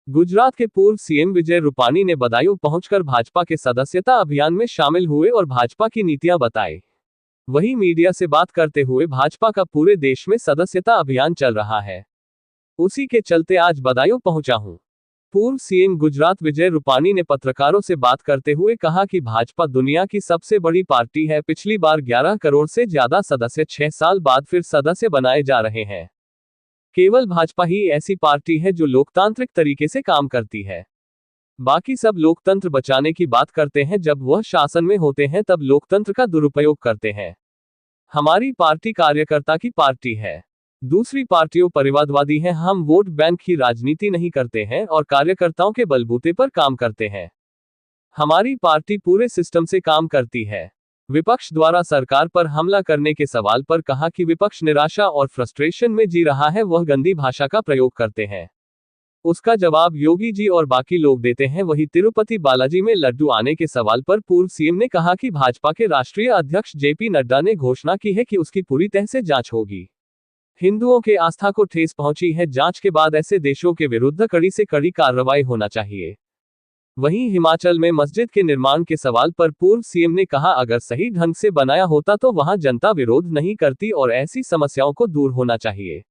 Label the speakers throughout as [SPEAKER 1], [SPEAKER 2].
[SPEAKER 1] गुजरात के पूर्व सीएम विजय रूपानी ने बदायूं पहुंचकर भाजपा के सदस्यता अभियान में शामिल हुए और भाजपा की नीतियां बताई। वहीं मीडिया से बात करते हुए भाजपा का पूरे देश में सदस्यता अभियान चल रहा है, उसी के चलते आज बदायूं पहुंचा हूं। पूर्व सीएम गुजरात विजय रूपानी ने पत्रकारों से बात करते हुए कहा कि भाजपा दुनिया की सबसे बड़ी पार्टी है। पिछली बार 11 करोड़ से ज्यादा सदस्य 6 साल बाद फिर सदस्य बनाए जा रहे हैं। केवल भाजपा ही ऐसी पार्टी है जो लोकतांत्रिक तरीके से काम करती है। बाकी सब लोकतंत्र बचाने की बात करते हैं, जब वह शासन में होते हैं तब लोकतंत्र का दुरुपयोग करते हैं। हमारी पार्टी कार्यकर्ता की पार्टी है, दूसरी पार्टियों परिवारवादी हैं। हम वोट बैंक की राजनीति नहीं करते हैं और कार्यकर्ताओं के बलबूते पर काम करते हैं। हमारी पार्टी पूरे सिस्टम से काम करती है। विपक्ष द्वारा सरकार पर हमला करने के सवाल पर कहा कि विपक्ष निराशा और फ्रस्ट्रेशन में जी रहा है, वह गंदी भाषा का प्रयोग करते हैं। उसका जवाब योगी जी और बाकी लोग देते हैं। वही तिरुपति बालाजी में लड्डू आने के सवाल पर पूर्व सीएम ने कहा कि भाजपा के राष्ट्रीय अध्यक्ष जेपी नड्डा ने घोषणा की है कि उसकी पूरी तरह से जांच होगी। हिंदुओं के आस्था को ठेस पहुंची है, जांच के बाद ऐसे देशों के विरुद्ध कड़ी से कड़ी कार्रवाई होना चाहिए। वहीं हिमाचल में मस्जिद के निर्माण के सवाल पर पूर्व सीएम ने कहा, अगर सही ढंग से बनाया होता तो वहां जनता विरोध नहीं करती और ऐसी समस्याओं को दूर होना चाहिए।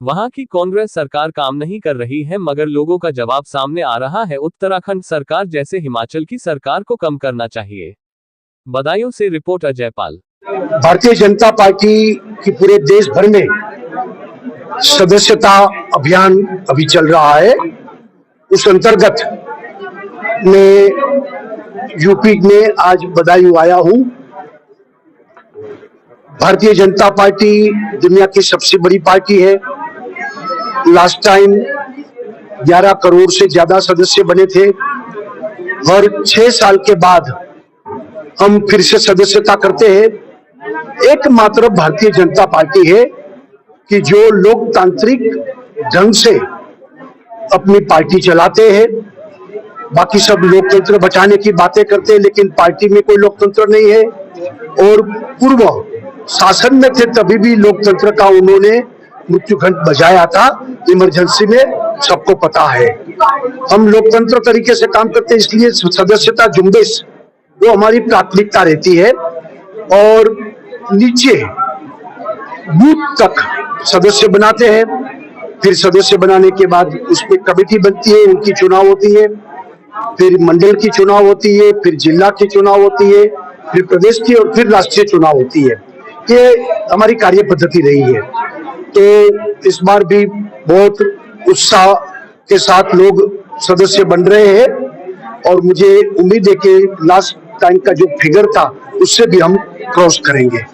[SPEAKER 1] वहां की कांग्रेस सरकार काम नहीं कर रही है, मगर लोगों का जवाब सामने आ रहा है। उत्तराखंड सरकार जैसे हिमाचल की सरकार को कम करना चाहिए। बदायूं से रिपोर्ट अजय पाल।
[SPEAKER 2] भारतीय जनता पार्टी की पूरे देश भर में सदस्यता अभियान अभी चल रहा है। उस अंतर्गत मैं यूपी में आज बदायूं आया हूं। भारतीय जनता पार्टी दुनिया की सबसे बड़ी पार्टी है। लास्ट टाइम 11 करोड़ से ज्यादा सदस्य बने थे और 6 साल के बाद हम फिर से सदस्यता करते हैं। एकमात्र भारतीय जनता पार्टी है कि जो लोकतांत्रिक ढंग से अपनी पार्टी चलाते हैं। बाकी सब लोकतंत्र बचाने की बातें करते हैं, लेकिन पार्टी में कोई लोकतंत्र नहीं है। और पूर्व शासन में थे तभी भी लोकतंत्र का उन्होंने मृत्यु घंट बजाया था इमरजेंसी में, सबको पता है। हम लोकतंत्र तरीके से काम करते हैं, इसलिए सदस्यता झुंबेश वो हमारी प्राथमिकता रहती है। और नीचे बूथ तक सदस्य बनाते हैं, फिर सदस्य बनाने के बाद उसमें कमेटी बनती है, उनकी चुनाव होती है, फिर मंडल की चुनाव होती है, फिर जिला की चुनाव होती है, फिर प्रदेश की और फिर राष्ट्रीय चुनाव होती है। ये हमारी कार्य पद्धति रही है। तो इस बार भी बहुत उत्साह के साथ लोग सदस्य बन रहे हैं और मुझे उम्मीद है कि लास्ट टाइम का जो फिगर था उससे भी हम क्रॉस करेंगे।